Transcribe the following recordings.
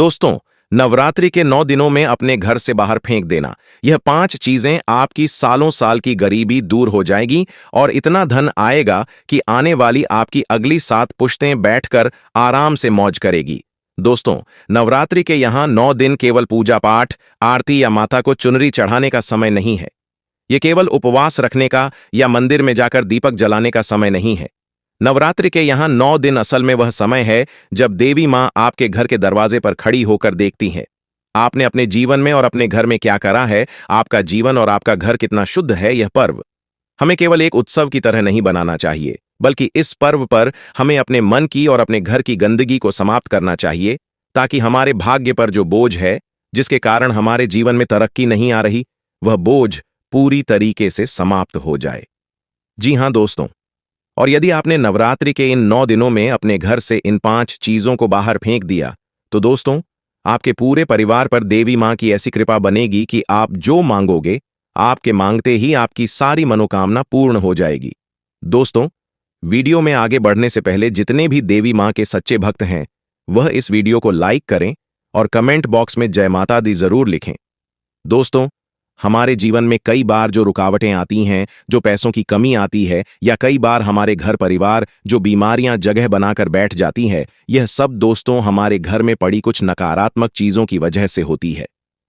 दोस्तों, नवरात्रि के 9 दिनों में अपने घर से बाहर फेंक देना, यह 5 चीजें आपकी सालों साल की गरीबी दूर हो जाएगी और इतना धन आएगा कि आने वाली आपकी अगली 7 पुश्तें बैठकर आराम से मौज करेगी। दोस्तों, नवरात्रि के यहाँ 9 दिन केवल पूजा पाठ, आरती या माता को चुनरी चढ़ाने का समय नहीं है। ये केवल उपवास रखने का या मंदिर में जाकर दीपक जलाने का समय नहीं है। नवरात्रि के यहाँ 9 दिन असल में वह समय है जब देवी मां आपके घर के दरवाजे पर खड़ी होकर देखती हैं आपने अपने जीवन में और अपने घर में क्या करा है, आपका जीवन और आपका घर कितना शुद्ध है। यह पर्व हमें केवल एक उत्सव की तरह नहीं बनाना चाहिए, बल्कि इस पर्व पर हमें अपने मन की और अपने घर की गंदगी को समाप्त करना चाहिए, ताकि हमारे भाग्य पर जो बोझ है, जिसके कारण हमारे जीवन में तरक्की नहीं आ रही, वह बोझ पूरी तरीके से समाप्त हो जाए। जी हां दोस्तों, और यदि आपने नवरात्रि के इन 9 दिनों में अपने घर से इन 5 चीजों को बाहर फेंक दिया, तो दोस्तों, आपके पूरे परिवार पर देवी मां की ऐसी कृपा बनेगी कि आप जो मांगोगे, आपके मांगते ही आपकी सारी मनोकामना पूर्ण हो जाएगी। दोस्तों, वीडियो में आगे बढ़ने से पहले जितने भी देवी मां के सच्चे भक्त हैं, वह इस वीडियो को लाइक करें और कमेंट बॉक्स में जय माता दी जरूर लिखें। दोस्तों, हमारे जीवन में कई बार जो रुकावटें आती हैं, जो पैसों की कमी आती है, या कई बार हमारे घर परिवार जो बीमारियां जगह बनाकर बैठ जाती है, यह सब दोस्तों हमारे घर में पड़ी कुछ नकारात्मक चीजों की वजह से होती है।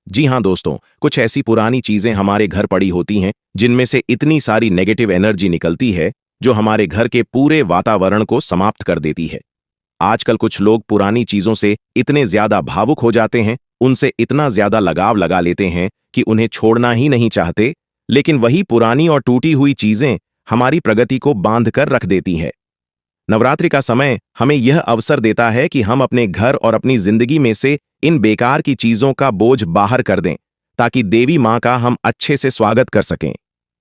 जी हां दोस्तों, कुछ ऐसी पुरानी चीजें हमारे घर पड़ी होती हैं जिनमें से इतनी सारी नेगेटिव एनर्जी निकलती है जो हमारे घर के पूरे वातावरण को समाप्त कर देती है। आजकल कुछ लोग पुरानी चीजों से इतने ज्यादा भावुक हो जाते हैं, उनसे इतना ज्यादा लगाव लगा लेते हैं कि उन्हें छोड़ना ही नहीं चाहते, लेकिन वही पुरानी और टूटी हुई चीजें हमारी प्रगति को बांध कर रख देती हैं। नवरात्रि का समय हमें यह अवसर देता है कि हम अपने घर और अपनी जिंदगी में से इन बेकार की चीजों का बोझ बाहर कर दें, ताकि देवी मां का हम अच्छे से स्वागत कर सकें।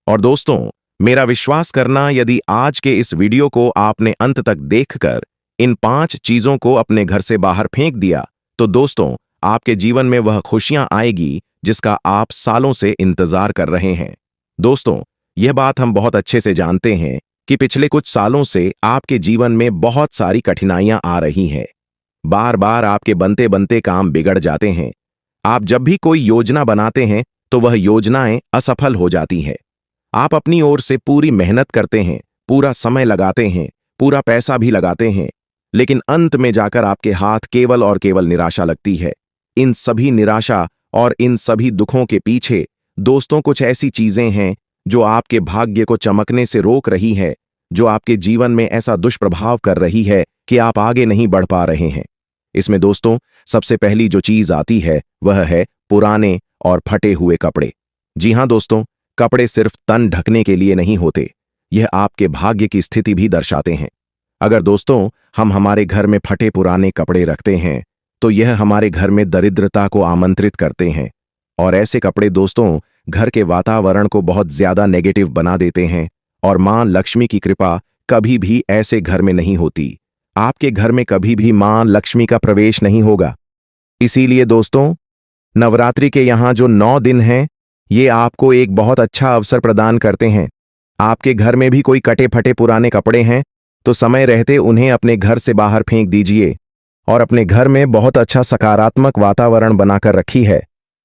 और दोस्तों, मेरा विश्वास करना, यदि आज के इस वीडियो को आपने अंत तक देखकर इन 5 चीजों को अपने घर से बाहर फेंक दिया, तो दोस्तों, आपके जीवन में वह खुशियां आएगी जिसका आप सालों से इंतजार कर रहे हैं। दोस्तों, यह बात हम बहुत अच्छे से जानते हैं कि पिछले कुछ सालों से आपके जीवन में बहुत सारी कठिनाइयां आ रही हैं। बार बार आपके बनते बनते काम बिगड़ जाते हैं। आप जब भी कोई योजना बनाते हैं तो वह योजनाएं असफल हो जाती हैं। आप अपनी ओर से पूरी मेहनत करते हैं, पूरा समय लगाते हैं, पूरा पैसा भी लगाते हैं, लेकिन अंत में जाकर आपके हाथ केवल और केवल निराशा लगती है। इन सभी निराशा और इन सभी दुखों के पीछे दोस्तों कुछ ऐसी चीजें हैं जो आपके भाग्य को चमकने से रोक रही है, जो आपके जीवन में ऐसा दुष्प्रभाव कर रही है कि आप आगे नहीं बढ़ पा रहे हैं। इसमें दोस्तों, सबसे पहली जो चीज आती है वह है पुराने और फटे हुए कपड़े। जी हां दोस्तों, कपड़े सिर्फ तन ढकने के लिए नहीं होते, यह आपके भाग्य की स्थिति भी दर्शाते हैं। अगर दोस्तों हम हमारे घर में फटे पुराने कपड़े रखते हैं तो यह हमारे घर में दरिद्रता को आमंत्रित करते हैं, और ऐसे कपड़े दोस्तों घर के वातावरण को बहुत ज्यादा नेगेटिव बना देते हैं, और मां लक्ष्मी की कृपा कभी भी ऐसे घर में नहीं होती। आपके घर में कभी भी मां लक्ष्मी का प्रवेश नहीं होगा। इसीलिए दोस्तों, नवरात्रि के यहाँ जो 9 दिन हैं, ये आपको एक बहुत अच्छा अवसर प्रदान करते हैं। आपके घर में भी कोई कटे फटे पुराने कपड़े हैं तो समय रहते उन्हें अपने घर से बाहर फेंक दीजिए और अपने घर में बहुत अच्छा सकारात्मक वातावरण बनाकर रखी है।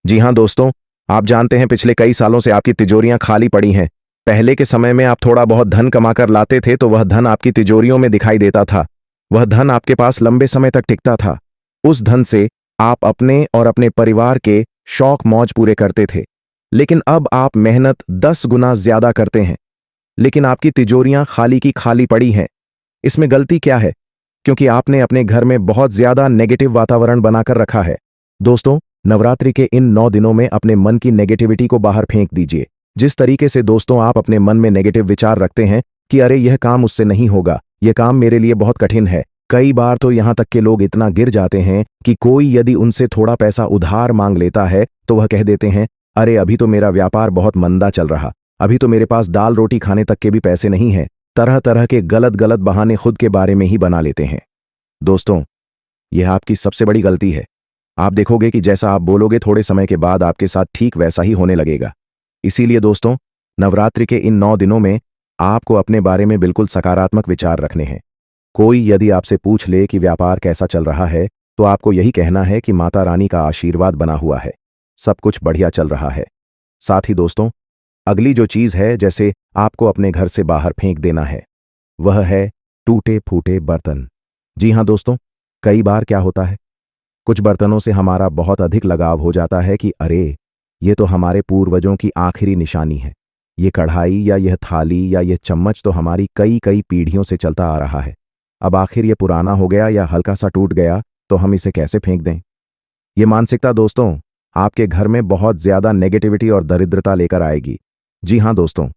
जी हां दोस्तों, आप जानते हैं पिछले कई सालों से आपकी तिजोरियां खाली पड़ी हैं। पहले के समय में आप थोड़ा बहुत धन कमाकर लाते थे तो वह धन आपकी तिजोरियों में दिखाई देता था। वह धन आपके पास लंबे समय तक टिकता था। उस धन से आप अपने और अपने परिवार के शौक मौज पूरे करते थे। लेकिन अब आप मेहनत 10 गुना ज्यादा करते हैं, लेकिन आपकी तिजोरियां खाली की खाली पड़ी हैं। इसमें गलती क्या है? क्योंकि आपने अपने घर में बहुत ज्यादा नेगेटिव वातावरण बनाकर रखा है। दोस्तों, नवरात्रि के इन 9 दिनों में अपने मन की नेगेटिविटी को बाहर फेंक दीजिए। जिस तरीके से दोस्तों आप अपने मन में नेगेटिव विचार रखते हैं कि अरे यह काम मुझसे नहीं होगा, यह काम मेरे लिए बहुत कठिन है। कई बार तो यहां तक के लोग इतना गिर जाते हैं कि कोई यदि उनसे थोड़ा पैसा उधार मांग लेता है तो वह कह देते हैं, अरे अभी तो मेरा व्यापार बहुत मंदा चल रहा, अभी तो मेरे पास दाल रोटी खाने तक के भी पैसे नहीं हैं। तरह तरह के गलत गलत बहाने खुद के बारे में ही बना लेते हैं। दोस्तों, यह आपकी सबसे बड़ी गलती है। आप देखोगे कि जैसा आप बोलोगे थोड़े समय के बाद आपके साथ ठीक वैसा ही होने लगेगा। इसीलिए दोस्तों, नवरात्रि के इन 9 दिनों में आपको अपने बारे में बिल्कुल सकारात्मक विचार रखने हैं। कोई यदि आपसे पूछ ले कि व्यापार कैसा चल रहा है तो आपको यही कहना है कि माता रानी का आशीर्वाद बना हुआ है, सब कुछ बढ़िया चल रहा है। साथ ही दोस्तों, अगली जो चीज है जैसे आपको अपने घर से बाहर फेंक देना है, वह है टूटे फूटे बर्तन। जी हाँ दोस्तों, कई बार क्या होता है, कुछ बर्तनों से हमारा बहुत अधिक लगाव हो जाता है कि अरे, ये तो हमारे पूर्वजों की आखिरी निशानी है। ये कढ़ाई या यह थाली या यह चम्मच तो हमारी कई कई पीढ़ियों से चलता आ रहा है। अब आखिर ये पुराना हो गया या हल्का सा टूट गया तो हम इसे कैसे फेंक दें? ये मानसिकता दोस्तों आपके घर में बहुत ज्यादा नेगेटिविटी और दरिद्रता लेकर आएगी। जी हाँ दोस्तों,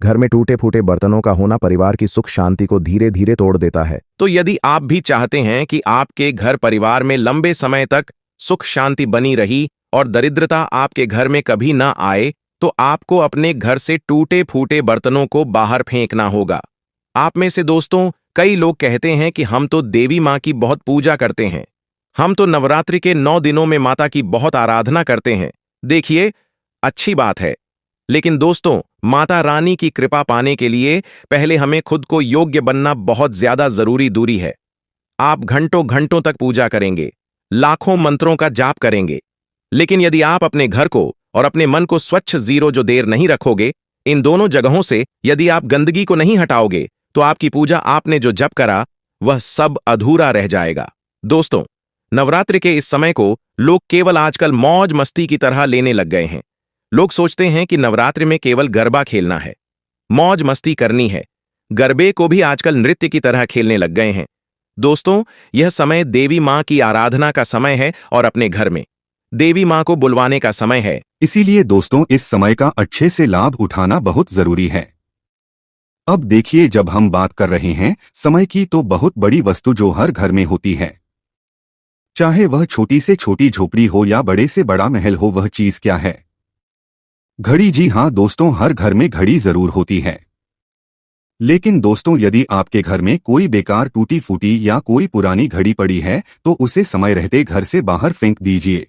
घर में टूटे फूटे बर्तनों का होना परिवार की सुख शांति को धीरे धीरे तोड़ देता है। तो यदि आप भी चाहते हैं कि आपके घर परिवार में लंबे समय तक सुख शांति बनी रही और दरिद्रता आपके घर में कभी ना आए, तो आपको अपने घर से टूटे फूटे बर्तनों को बाहर फेंकना होगा। आप में से दोस्तों कई लोग कहते हैं कि हम तो देवी मां की बहुत पूजा करते हैं, हम तो नवरात्रि के 9 दिनों में माता की बहुत आराधना करते हैं। देखिए, अच्छी बात है, लेकिन दोस्तों माता रानी की कृपा पाने के लिए पहले हमें खुद को योग्य बनना बहुत ज्यादा जरूरी दूरी है। आप घंटों घंटों तक पूजा करेंगे, लाखों मंत्रों का जाप करेंगे, लेकिन यदि आप अपने घर को और अपने मन को स्वच्छ जीरो जो देर नहीं रखोगे, इन दोनों जगहों से यदि आप गंदगी को नहीं हटाओगे, तो आपकी पूजा आपने जो जप करा वह सब अधूरा रह जाएगा। दोस्तों, नवरात्रि के इस समय को लोग केवल आजकल मौज मस्ती की तरह लेने लग गए हैं। लोग सोचते हैं कि नवरात्रि में केवल गरबा खेलना है, मौज मस्ती करनी है। गरबे को भी आजकल नृत्य की तरह खेलने लग गए हैं। दोस्तों, यह समय देवी मां की आराधना का समय है और अपने घर में देवी मां को बुलवाने का समय है। इसीलिए दोस्तों इस समय का अच्छे से लाभ उठाना बहुत जरूरी है। अब देखिए, जब हम बात कर रहे हैं समय की, तो बहुत बड़ी वस्तु जो हर घर में होती है, चाहे वह छोटी से छोटी झोपड़ी हो या बड़े से बड़ा महल हो, वह चीज क्या है? घड़ी। जी हाँ दोस्तों, हर घर में घड़ी जरूर होती है। लेकिन दोस्तों, यदि आपके घर में कोई बेकार टूटी फूटी या कोई पुरानी घड़ी पड़ी है, तो उसे समय रहते घर से बाहर फेंक दीजिए।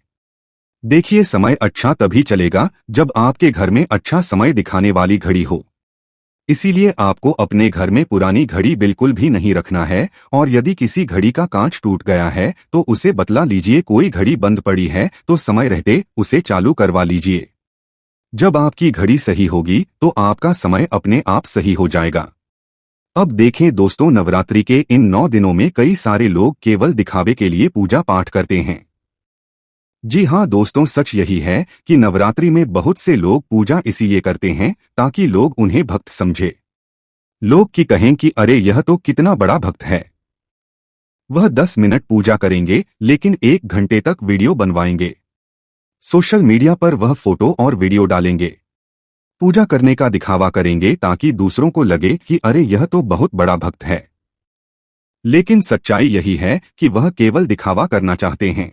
देखिए, समय अच्छा तभी चलेगा जब आपके घर में अच्छा समय दिखाने वाली घड़ी हो। इसीलिए आपको अपने घर में पुरानी घड़ी बिल्कुल भी नहीं रखना है, और यदि किसी घड़ी का कांच टूट गया है तो उसे बतला लीजिए। कोई घड़ी बंद पड़ी है तो समय रहते उसे चालू करवा लीजिए। जब आपकी घड़ी सही होगी तो आपका समय अपने आप सही हो जाएगा। अब देखें दोस्तों, नवरात्रि के इन 9 दिनों में कई सारे लोग केवल दिखावे के लिए पूजा पाठ करते हैं। जी हाँ दोस्तों, सच यही है कि नवरात्रि में बहुत से लोग पूजा इसीलिए करते हैं ताकि लोग उन्हें भक्त समझे। लोग की कहें कि अरे, यह तो कितना बड़ा भक्त है। वह 10 मिनट पूजा करेंगे लेकिन 1 घंटे तक वीडियो बनवाएंगे। सोशल मीडिया पर वह फोटो और वीडियो डालेंगे, पूजा करने का दिखावा करेंगे ताकि दूसरों को लगे कि अरे, यह तो बहुत बड़ा भक्त है। लेकिन सच्चाई यही है कि वह केवल दिखावा करना चाहते हैं।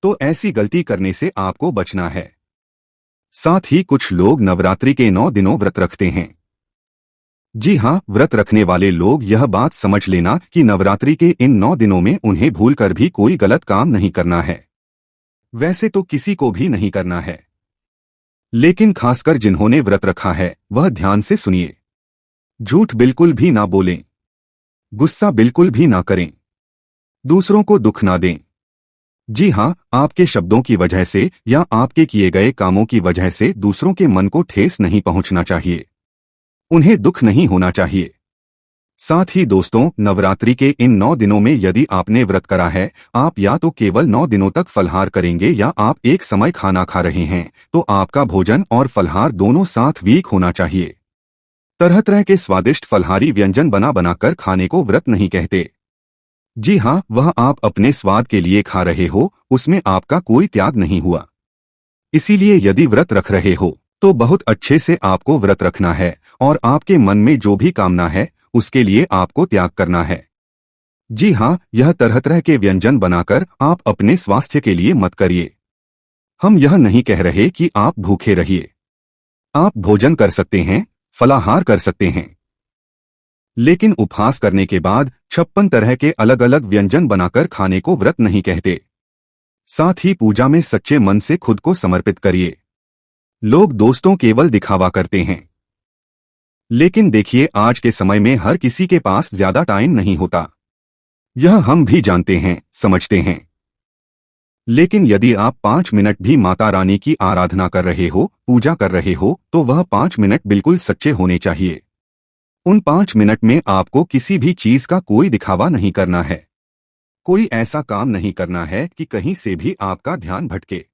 तो ऐसी गलती करने से आपको बचना है। साथ ही कुछ लोग नवरात्रि के 9 दिनों व्रत रखते हैं। जी हाँ, व्रत रखने वाले लोग यह बात समझ लेना कि नवरात्रि के इन 9 दिनों में उन्हें भूलकर भी कोई गलत काम नहीं करना है। वैसे तो किसी को भी नहीं करना है, लेकिन खासकर जिन्होंने व्रत रखा है वह ध्यान से सुनिए। झूठ बिल्कुल भी ना बोलें, गुस्सा बिल्कुल भी ना करें, दूसरों को दुख ना दें। जी हाँ, आपके शब्दों की वजह से या आपके किए गए कामों की वजह से दूसरों के मन को ठेस नहीं पहुंचना चाहिए, उन्हें दुख नहीं होना चाहिए। साथ ही दोस्तों, नवरात्रि के इन 9 दिनों में यदि आपने व्रत करा है, आप या तो केवल 9 दिनों तक फलहार करेंगे या आप एक समय खाना खा रहे हैं, तो आपका भोजन और फलहार दोनों साथ वीक होना चाहिए। तरह तरह के स्वादिष्ट फलहारी व्यंजन बना बनाकर खाने को व्रत नहीं कहते। जी हाँ, वह आप अपने स्वाद के लिए खा रहे हो, उसमें आपका कोई त्याग नहीं हुआ। इसीलिए यदि व्रत रख रहे हो तो बहुत अच्छे से आपको व्रत रखना है, और आपके मन में जो भी कामना है उसके लिए आपको त्याग करना है। जी हाँ, यह तरह तरह के व्यंजन बनाकर आप अपने स्वास्थ्य के लिए मत करिए। हम यह नहीं कह रहे कि आप भूखे रहिए। आप भोजन कर सकते हैं, फलाहार कर सकते हैं, लेकिन उपवास करने के बाद 56 तरह के अलग अलग व्यंजन बनाकर खाने को व्रत नहीं कहते। साथ ही पूजा में सच्चे मन से खुद को समर्पित करिए। लोग दोस्तों केवल दिखावा करते हैं, लेकिन देखिए, आज के समय में हर किसी के पास ज्यादा टाइम नहीं होता। यह हम भी जानते हैं, समझते हैं। लेकिन यदि आप 5 मिनट भी माता रानी की आराधना कर रहे हो, पूजा कर रहे हो, तो वह 5 मिनट बिल्कुल सच्चे होने चाहिए। उन 5 मिनट में आपको किसी भी चीज का कोई दिखावा नहीं करना है। कोई ऐसा काम नहीं करना है कि कहीं से भी आपका ध्यान भटके।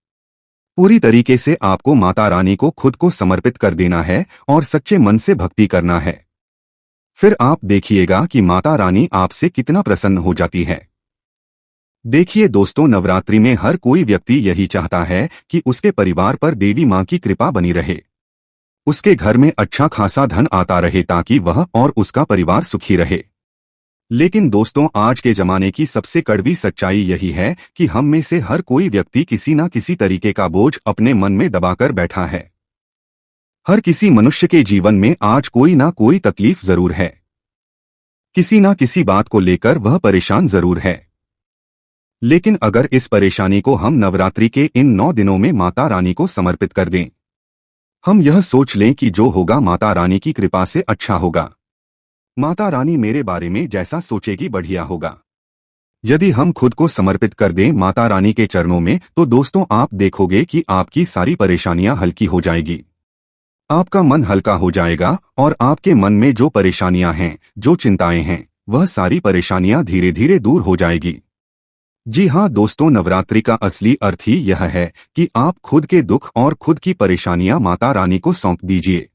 पूरी तरीके से आपको माता रानी को खुद को समर्पित कर देना है और सच्चे मन से भक्ति करना है। फिर आप देखिएगा कि माता रानी आपसे कितना प्रसन्न हो जाती है। देखिए दोस्तों, नवरात्रि में हर कोई व्यक्ति यही चाहता है कि उसके परिवार पर देवी माँ की कृपा बनी रहे, उसके घर में अच्छा खासा धन आता रहे ताकि वह और उसका परिवार सुखी रहे। लेकिन दोस्तों, आज के जमाने की सबसे कड़वी सच्चाई यही है कि हम में से हर कोई व्यक्ति किसी न किसी तरीके का बोझ अपने मन में दबाकर बैठा है। हर किसी मनुष्य के जीवन में आज कोई ना कोई तकलीफ जरूर है। किसी ना किसी बात को लेकर वह परेशान जरूर है। लेकिन अगर इस परेशानी को हम नवरात्रि के इन 9 दिनों में माता रानी को समर्पित कर दें, हम यह सोच लें कि जो होगा माता रानी की कृपा से अच्छा होगा, माता रानी मेरे बारे में जैसा सोचेगी बढ़िया होगा। यदि हम खुद को समर्पित कर दें माता रानी के चरणों में, तो दोस्तों आप देखोगे कि आपकी सारी परेशानियां हल्की हो जाएगी। आपका मन हल्का हो जाएगा और आपके मन में जो परेशानियां हैं, जो चिंताएं हैं, वह सारी परेशानियां धीरे धीरे दूर हो जाएगी। जी हाँ दोस्तों, नवरात्रि का असली अर्थ ही यह है कि आप खुद के दुख और खुद की परेशानियां माता रानी को सौंप दीजिए।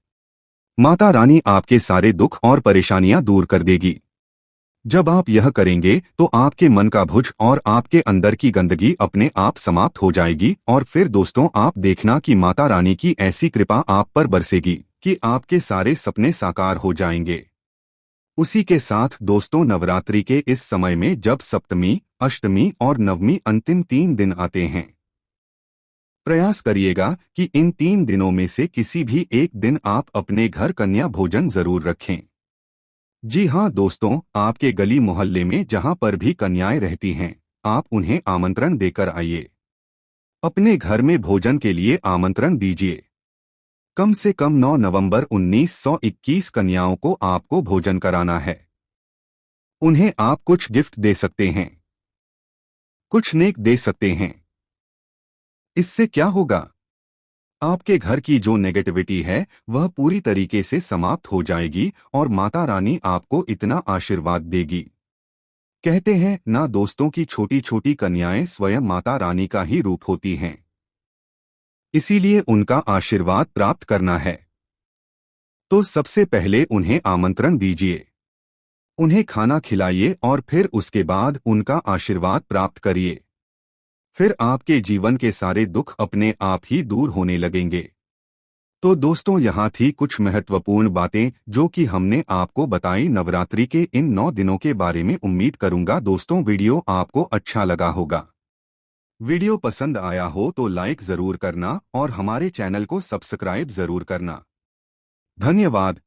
माता रानी आपके सारे दुख और परेशानियां दूर कर देगी। जब आप यह करेंगे तो आपके मन का बोझ और आपके अंदर की गंदगी अपने आप समाप्त हो जाएगी और फिर दोस्तों आप देखना कि माता रानी की ऐसी कृपा आप पर बरसेगी कि आपके सारे सपने साकार हो जाएंगे। उसी के साथ दोस्तों, नवरात्रि के इस समय में जब सप्तमी, अष्टमी और नवमी अंतिम 3 दिन आते हैं, प्रयास करिएगा कि इन 3 दिनों में से किसी भी एक दिन आप अपने घर कन्या भोजन जरूर रखें। जी हाँ दोस्तों, आपके गली मोहल्ले में जहां पर भी कन्याएं रहती हैं, आप उन्हें आमंत्रण देकर आइए। अपने घर में भोजन के लिए आमंत्रण दीजिए। कम से कम 9 नवंबर 1921 कन्याओं को आपको भोजन कराना है। उन्हें आप कुछ गिफ्ट दे सकते हैं, कुछ नेक दे सकते हैं। इससे क्या होगा? आपके घर की जो नेगेटिविटी है वह पूरी तरीके से समाप्त हो जाएगी और माता रानी आपको इतना आशीर्वाद देगी। कहते हैं ना दोस्तों की छोटी छोटी कन्याएं स्वयं माता रानी का ही रूप होती हैं। इसीलिए उनका आशीर्वाद प्राप्त करना है तो सबसे पहले उन्हें आमंत्रण दीजिए, उन्हें खाना खिलाइए और फिर उसके बाद उनका आशीर्वाद प्राप्त करिए। फिर आपके जीवन के सारे दुख अपने आप ही दूर होने लगेंगे। तो दोस्तों, यहाँ थी कुछ महत्वपूर्ण बातें जो कि हमने आपको बताई नवरात्रि के इन 9 दिनों के बारे में। उम्मीद करूंगा दोस्तों वीडियो आपको अच्छा लगा होगा। वीडियो पसंद आया हो तो लाइक जरूर करना और हमारे चैनल को सब्सक्राइब जरूर करना। धन्यवाद।